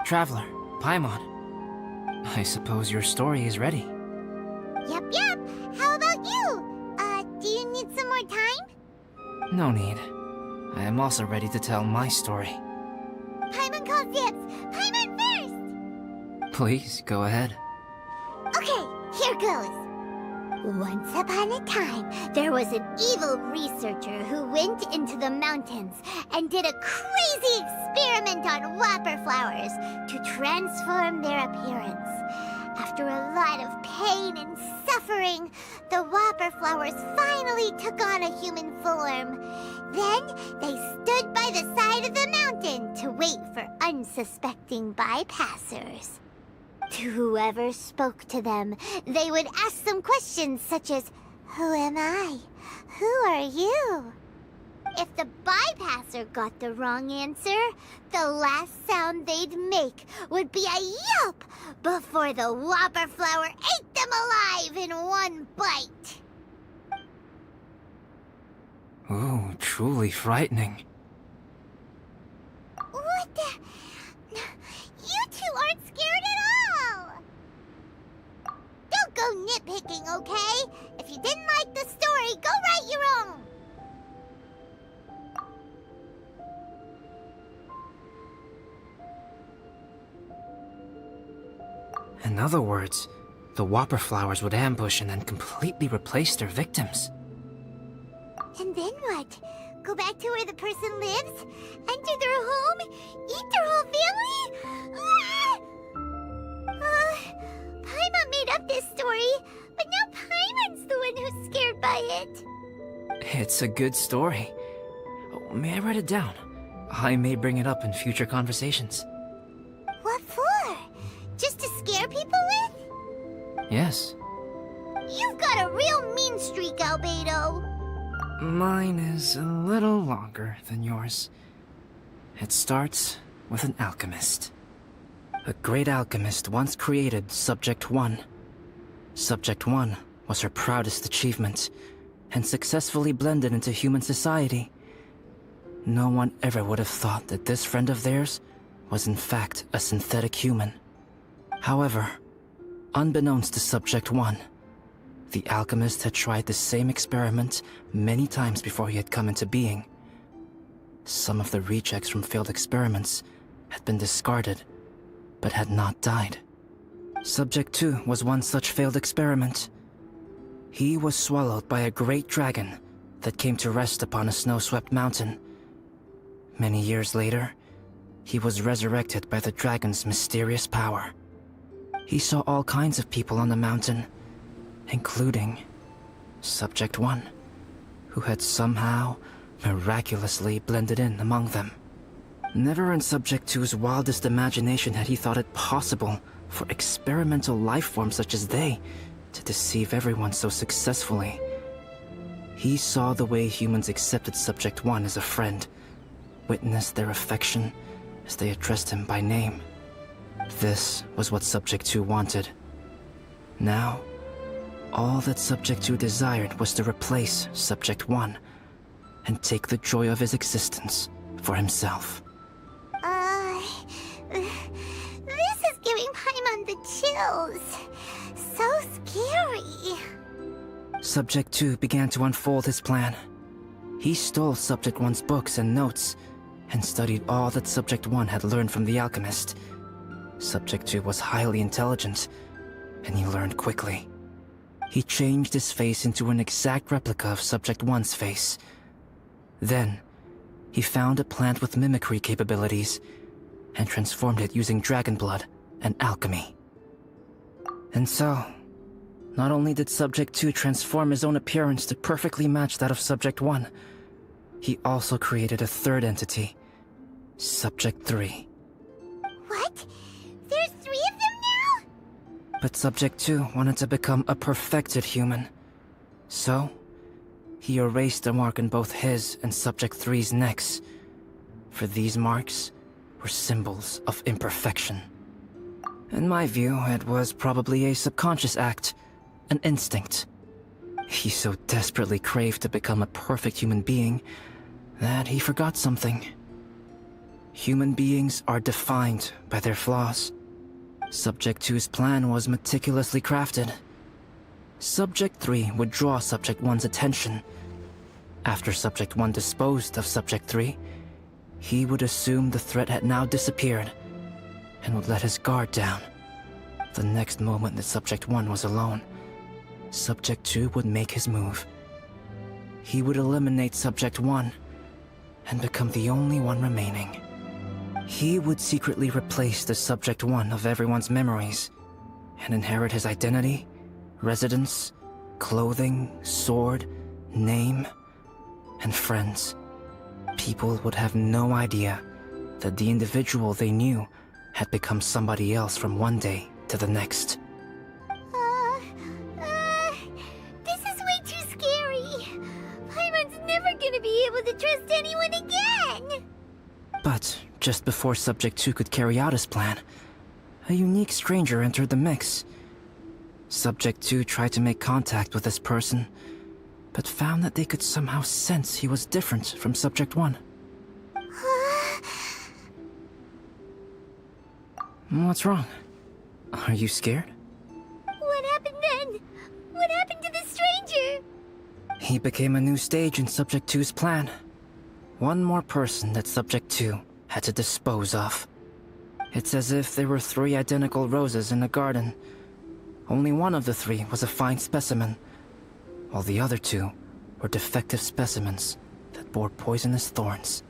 Traveler, Paimon. I suppose your story is ready. Yep. How about you? Do you need some more time? No need. I am also ready to tell my story. Paimon calls dibs. Paimon first! Please, go ahead. Okay, here goes. Once upon a time, there was an evil researcher who went into the mountains and did a crazy experiment on whopper flowers to transform their appearance. After a lot of pain and suffering, the whopper flowers finally took on a human form. Then, they stood by the side of the mountain to wait for unsuspecting bypassers. To whoever spoke to them, they would ask them questions such as, "Who am I? Who are you?" If the bypasser got the wrong answer, the last sound they'd make would be a yelp before the whopper flower ate them alive in one bite. Ooh, truly frightening. What the? You two aren't scared at all! Don't go nitpicking, okay? If you didn't like the story, go write your own! In other words, the whopper flowers would ambush and then completely replace their victims. And then what? Go back to where the person lives? Enter their home? Eat their whole family? Paimon made up this story, but now Paimon's the one who's scared by it. It's a good story. Oh, may I write it down? I may bring it up in future conversations. What for? Just to scare people with? Yes. You've got a real mean streak, Albedo. Mine is a little longer than yours. It starts with an alchemist. A great alchemist once created Subject 1. Subject 1 was her proudest achievement, and successfully blended into human society. No one ever would have thought that this friend of theirs was in fact a synthetic human. However, unbeknownst to Subject 1, the alchemist had tried the same experiment many times before he had come into being. Some of the rejects from failed experiments had been discarded, but had not died. Subject 2 was one such failed experiment. He was swallowed by a great dragon that came to rest upon a snow-swept mountain. Many years later, he was resurrected by the dragon's mysterious power. He saw all kinds of people on the mountain, including Subject 1, who had somehow, miraculously blended in among them. Never in Subject 2's wildest imagination had he thought it possible for experimental life forms such as they to deceive everyone so successfully. He saw the way humans accepted Subject 1 as a friend, witnessed their affection as they addressed him by name. This was what Subject 2 wanted. Now, all that Subject 2 desired was to replace Subject 1 and take the joy of his existence for himself. This is giving Paimon the chills. So scary. Subject 2 began to unfold his plan. He stole Subject 1's books and notes, and studied all that Subject 1 had learned from the alchemist. Subject 2 was highly intelligent, and he learned quickly. He changed his face into an exact replica of Subject 1's face. Then, he found a plant with mimicry capabilities, and transformed it using dragon blood and alchemy. And so, not only did Subject 2 transform his own appearance to perfectly match that of Subject 1, he also created a third entity, Subject 3. What? There's 3 of them now? But Subject 2 wanted to become a perfected human. So, he erased a mark on both his and Subject 3's necks. For these marks were symbols of imperfection. In my view, it was probably a subconscious act, an instinct. He so desperately craved to become a perfect human being that he forgot something. Human beings are defined by their flaws. Subject 2's plan was meticulously crafted. Subject 3 would draw Subject 1's attention. After Subject 1 disposed of Subject 3, he would assume the threat had now disappeared and would let his guard down. The next moment that Subject 1 was alone, Subject 2 would make his move. He would eliminate Subject 1 and become the only one remaining. He would secretly replace the Subject 1 of everyone's memories and inherit his identity, residence, clothing, sword, name, and friends. People would have no idea that the individual they knew had become somebody else from one day to the next. This is way too scary. Paimon's never gonna be able to trust anyone again. But just before Subject 2 could carry out his plan, a unique stranger entered the mix. Subject 2 tried to make contact with this person, but found that they could somehow sense he was different from Subject 1. What's wrong? Are you scared? What happened then? What happened to the stranger? He became a new stage in Subject 2's plan. One more person that Subject 2 had to dispose of. It's as if there were 3 identical roses in a garden. Only one of the 3 was a fine specimen, while the other 2 were defective specimens that bore poisonous thorns.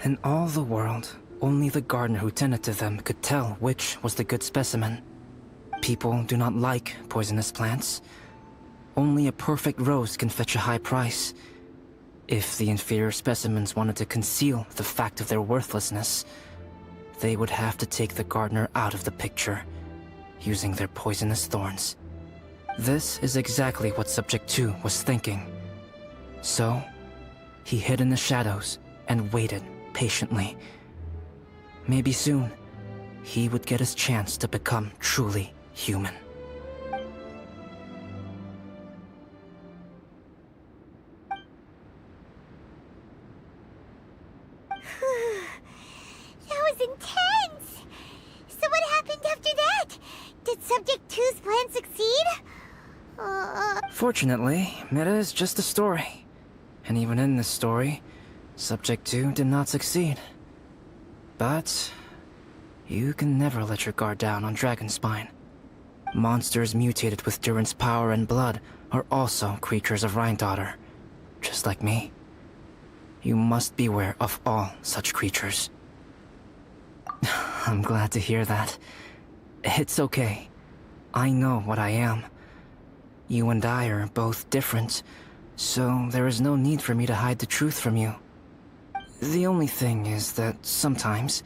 In all the world, only the gardener who tended to them could tell which was the good specimen. People do not like poisonous plants. Only a perfect rose can fetch a high price. If the inferior specimens wanted to conceal the fact of their worthlessness, they would have to take the gardener out of the picture, using their poisonous thorns. This is exactly what Subject 2 was thinking. So, he hid in the shadows and waited patiently. Maybe soon, he would get his chance to become truly human. That was intense! So what happened after that? Did Subject 2's plan succeed? Fortunately, it is just a story. And even in this story, Subject 2 did not succeed. But you can never let your guard down on Dragonspine. Monsters mutated with Durin's power and blood are also creatures of Rhine-Daughter, just like me. You must beware of all such creatures. I'm glad to hear that. It's okay. I know what I am. You and I are both different, so there is no need for me to hide the truth from you. The only thing is that sometimes,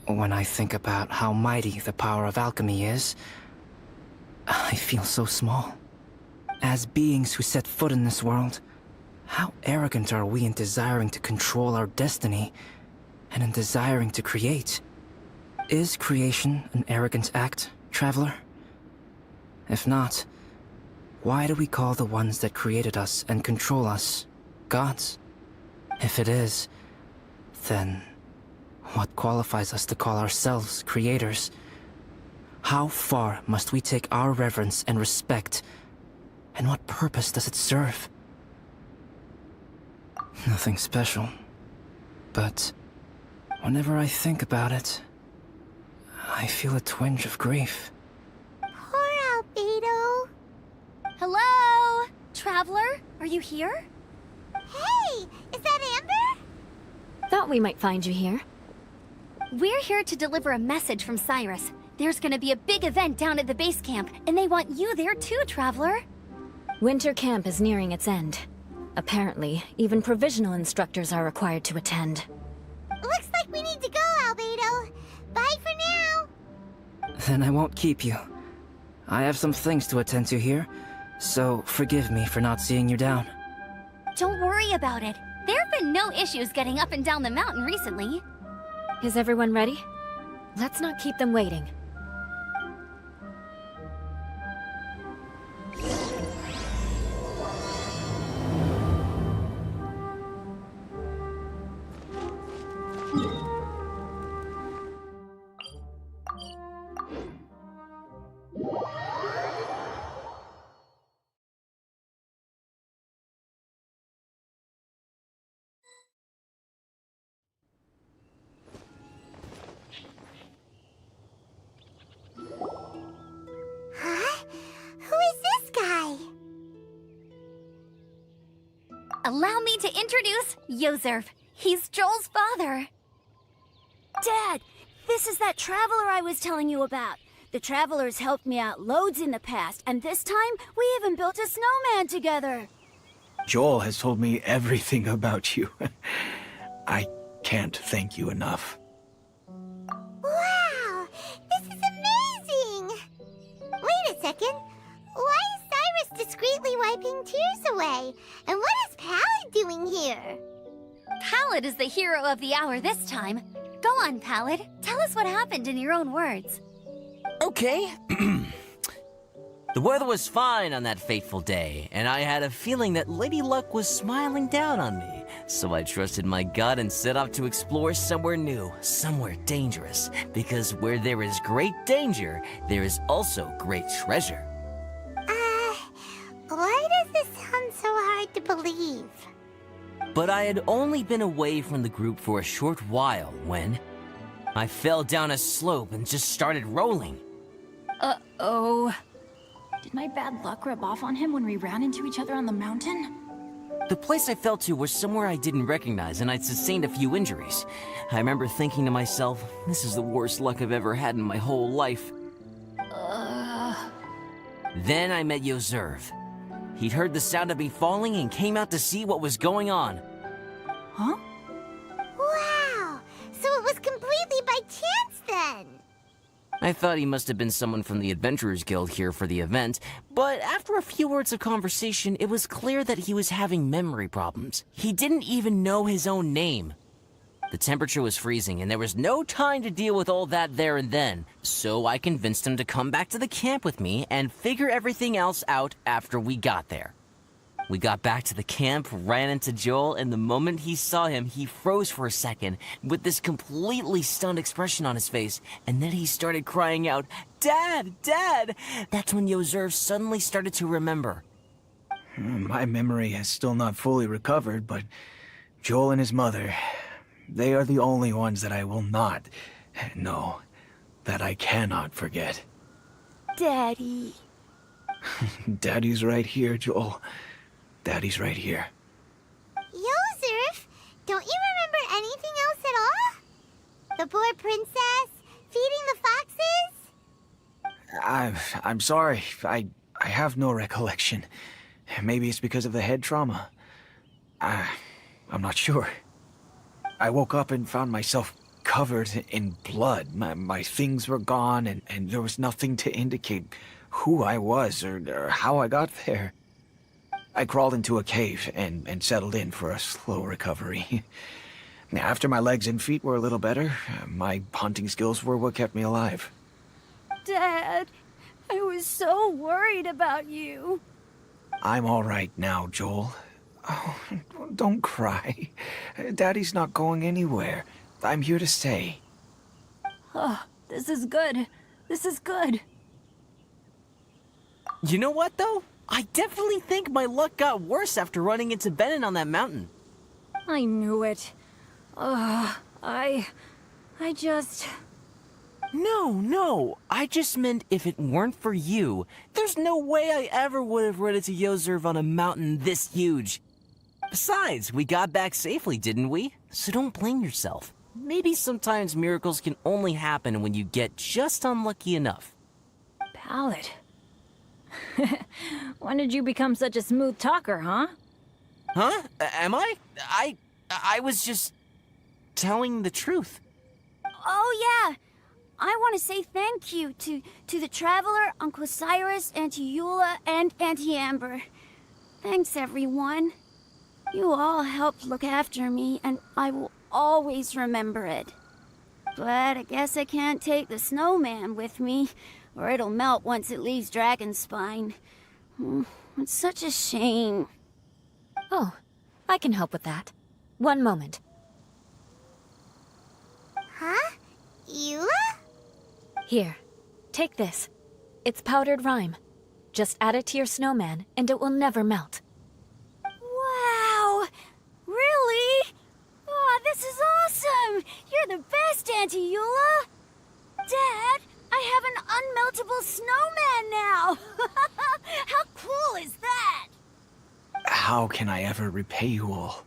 when I think about how mighty the power of alchemy is, I feel so small. As beings who set foot in this world, how arrogant are we in desiring to control our destiny, and in desiring to create? Is creation an arrogant act, traveler? If not, why do we call the ones that created us and control us gods? If it is, then what qualifies us to call ourselves creators? How far must we take our reverence and respect, and what purpose does it serve? Nothing special, but whenever I think about it, I feel a twinge of grief. Poor Albedo. Hello? Traveler, are you here? Hey, is that Amber? Thought we might find you here. We're here to deliver a message from Cyrus. There's gonna be a big event down at the base camp, and they want you there too, Traveler. Winter camp is nearing its end. Apparently, even provisional instructors are required to attend. Looks like we need to go, Albedo. Bye for now. Then I won't keep you. I have some things to attend to here, so forgive me for not seeing you down. Don't worry about it. There have been no issues getting up and down the mountain recently. Is everyone ready? Let's not keep them waiting. Allow me to introduce Yozerf. He's Joel's father. Dad, this is that traveler I was telling you about. The traveler's helped me out loads in the past, and this time we even built a snowman together. Joel has told me everything about you. I can't thank you enough. Wow! This is amazing! Wait a second. Why is Cyrus discreetly wiping tears away? And what is Pallid doing here? Pallid is the hero of the hour this time. Go on, Pallid. Tell us what happened in your own words. Okay. The weather was fine on that fateful day, and I had a feeling that Lady Luck was smiling down on me. So I trusted my gut and set off to explore somewhere new, somewhere dangerous. Because where there is great danger, there is also great treasure. Why does this sound so hard to believe? But I had only been away from the group for a short while when I fell down a slope and just started rolling. Uh-oh. Did my bad luck rub off on him when we ran into each other on the mountain? The place I fell to was somewhere I didn't recognize, and I'd sustained a few injuries. I remember thinking to myself, this is the worst luck I've ever had in my whole life. Then I met Yozerf. He'd heard the sound of me falling and came out to see what was going on. Huh? Wow! So it was completely by chance then! I thought he must have been someone from the Adventurers Guild here for the event, but after a few words of conversation, it was clear that he was having memory problems. He didn't even know his own name. The temperature was freezing, and there was no time to deal with all that there and then, so I convinced him to come back to the camp with me and figure everything else out after we got there. We got back to the camp, ran into Joel, and the moment he saw him, he froze for a second with this completely stunned expression on his face, and then he started crying out, "Dad! Dad!" That's when Yozerf suddenly started to remember. My memory has still not fully recovered, but Joel and his mother, they are the only ones that I will not, no, that I cannot forget. Daddy. Daddy's right here, Joel. Daddy's right here. Yozerf, don't you remember anything else at all? The poor princess, feeding the foxes? I'm sorry. I have no recollection. Maybe it's because of the head trauma. I'm not sure. I woke up and found myself covered in blood. My things were gone, and there was nothing to indicate who I was or how I got there. I crawled into a cave and settled in for a slow recovery. After my legs and feet were a little better, my hunting skills were what kept me alive. Dad, I was so worried about you. I'm all right now, Joel. Oh, don't cry. Daddy's not going anywhere. I'm here to stay. Oh, this is good. This is good. You know what, though? I definitely think my luck got worse after running into Benin on that mountain. I knew it. I just... No. I just meant if it weren't for you, there's no way I ever would have run into Yozerf on a mountain this huge. Besides, we got back safely, didn't we? So don't blame yourself. Maybe sometimes miracles can only happen when you get just unlucky enough. Pallid. When did you become such a smooth talker, huh? Huh? Am I? I was just telling the truth. Oh, yeah. I want to say thank you to the Traveler, Uncle Cyrus, Auntie Eula, and Auntie Amber. Thanks, everyone. You all helped look after me, and I will always remember it. But I guess I can't take the snowman with me, or it'll melt once it leaves Dragonspine. It's such a shame. Oh, I can help with that. One moment. Huh? Eula? Here, take this. It's powdered rime. Just add it to your snowman, and it will never melt. Wow! Really? Oh, this is awesome! You're the best, Auntie Eula! Dad, I have an unmeltable snowman now! How cool is that? How can I ever repay you all?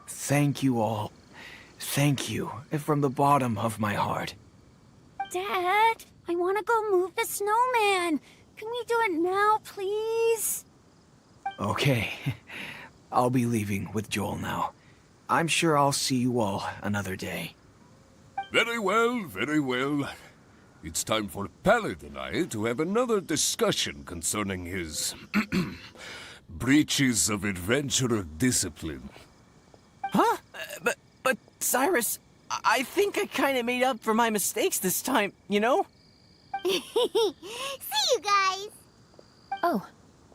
Thank you all. Thank you from the bottom of my heart. Dad, I want to go move the snowman. Can we do it now, please? Okay. I'll be leaving with Joel now. I'm sure I'll see you all another day. Very well, very well. It's time for Pallet and I to have another discussion concerning his breaches of adventurer discipline. Huh? But Cyrus, I think I kind of made up for my mistakes this time, you know? See you guys! Oh,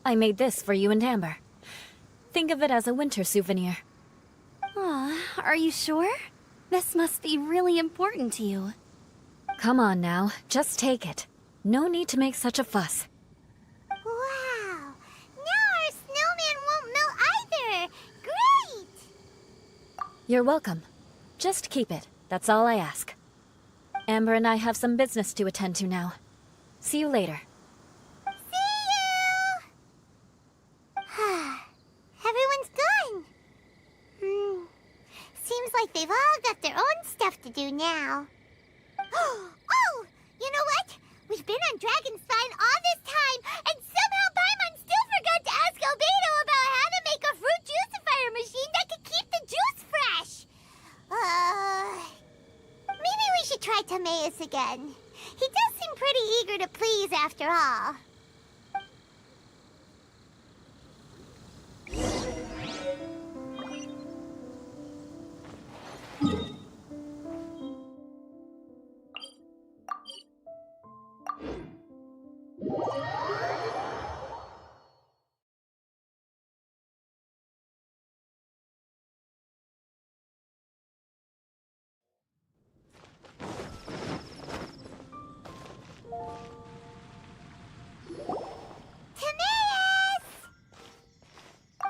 I made this for you and Amber. Think of it as a winter souvenir. Aw, are you sure? This must be really important to you. Come on now, just take it. No need to make such a fuss. Wow! Now our snowman won't melt either! Great! You're welcome. Just keep it, that's all I ask. Amber and I have some business to attend to now. See you later. See you! Everyone's gone. Seems like they've all got their own stuff to do now. Oh! You know what? We've been on Dragonspine all this time, and somehow Paimon still forgot to ask Albedo about how to make a fruit juicifier machine that could keep the juice fresh. Maybe we should try Timaeus again. He does seem pretty eager to please after all.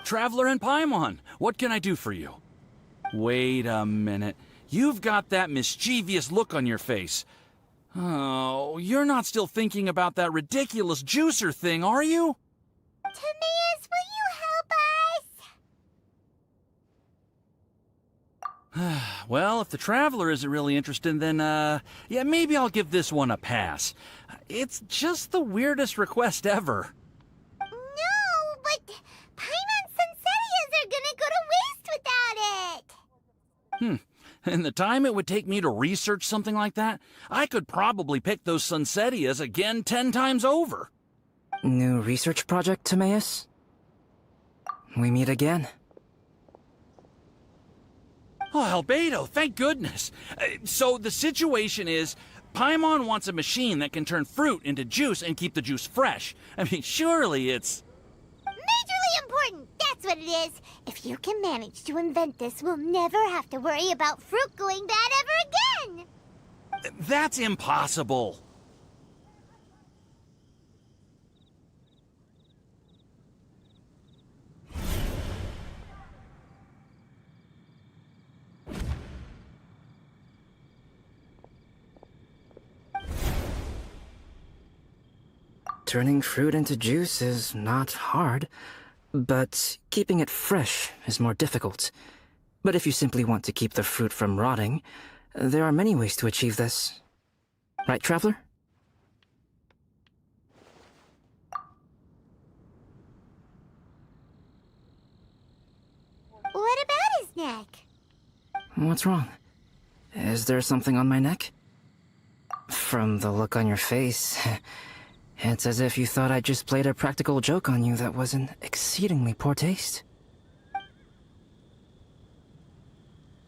Traveler and Paimon, what can I do for you? Wait a minute. You've got that mischievous look on your face. Oh, you're not still thinking about that ridiculous juicer thing, are you? Timaeus, will you help us? Well, if the Traveler isn't really interested, then, yeah, maybe I'll give this one a pass. It's just the weirdest request ever. No, but Paimon's Sunsetias are gonna go to waste without it. In the time it would take me to research something like that, I could probably pick those Sunsetias again 10 times over. New research project, Timaeus? We meet again. Oh, Albedo, thank goodness. So the situation is, Paimon wants a machine that can turn fruit into juice and keep the juice fresh. I mean, surely it's... Majorly important, that's what it is. If you can manage to invent this, we'll never have to worry about fruit going bad ever again. That's impossible. Turning fruit into juice is not hard, but keeping it fresh is more difficult. But if you simply want to keep the fruit from rotting, there are many ways to achieve this. Right, Traveler? What about his neck? What's wrong? Is there something on my neck? From the look on your face, it's as if you thought I just played a practical joke on you that was in exceedingly poor taste.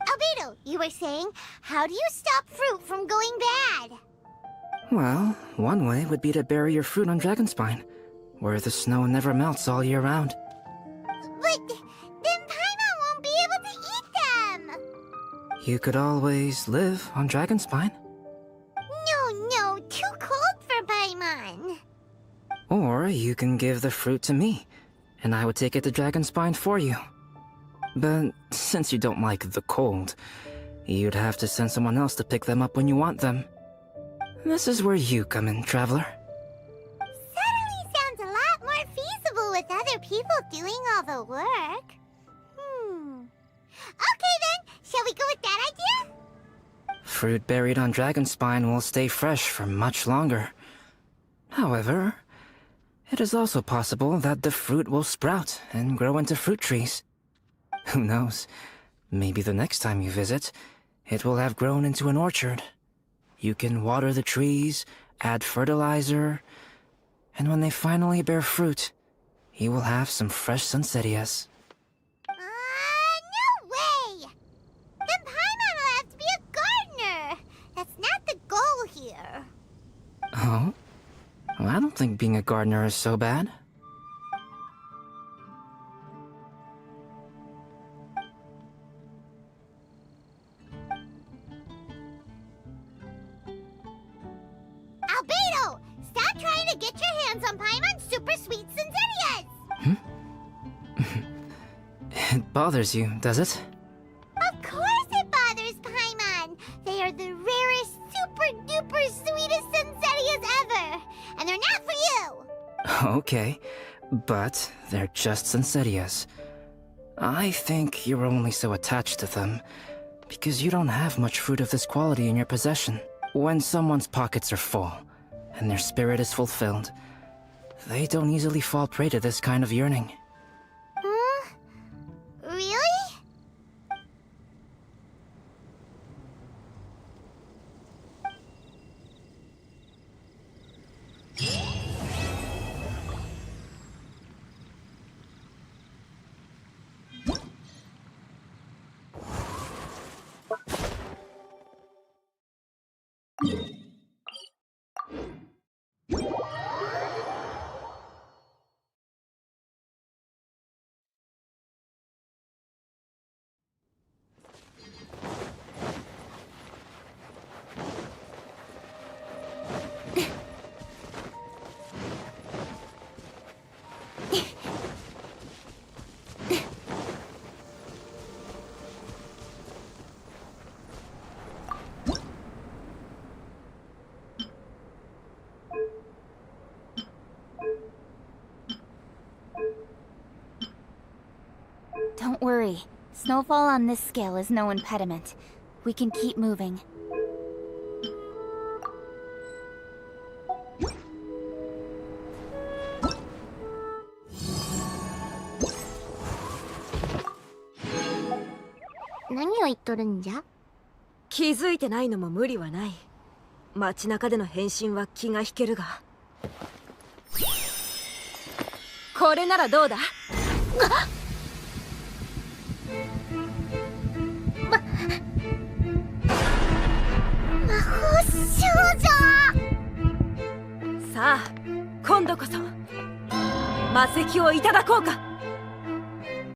Albedo, you were saying, how do you stop fruit from going bad? Well, one way would be to bury your fruit on Dragonspine, where the snow never melts all year round. But then Paimon won't be able to eat them! You could always live on Dragonspine. No, too cold for Paimon. Or you can give the fruit to me, and I would take it to Dragonspine for you. But since you don't like the cold, you'd have to send someone else to pick them up when you want them. This is where you come in, Traveler. Suddenly sounds a lot more feasible with other people doing all the work. Okay then, shall we go with that idea? Fruit buried on Dragonspine will stay fresh for much longer. However, it is also possible that the fruit will sprout and grow into fruit trees. Who knows? Maybe the next time you visit, it will have grown into an orchard. You can water the trees, add fertilizer, and when they finally bear fruit, you will have some fresh Sunsettias. No way! Then Paimon will have to be a gardener. That's not the goal here. Oh? Well, I don't think being a gardener is so bad. Albedo! Stop trying to get your hands on Paimon's super sweet Sunsettias! It bothers you, does it? Of course it bothers Paimon! They are the rarest, super-duper sweetest Sunsettias ever! And they're not for you! Okay, but they're just Sunsettias. I think you're only so attached to them because you don't have much fruit of this quality in your possession. When someone's pockets are full and their spirit is fulfilled, they don't easily fall prey to this kind of yearning. Really? Don't worry. Snowfall on this scale is no impediment. We can keep moving. What? 気づいてないのも無理はない。街中での変身は気が引けるが。これならどうだ？魔法少女！さあ、今度こそ魔石をいただこうか。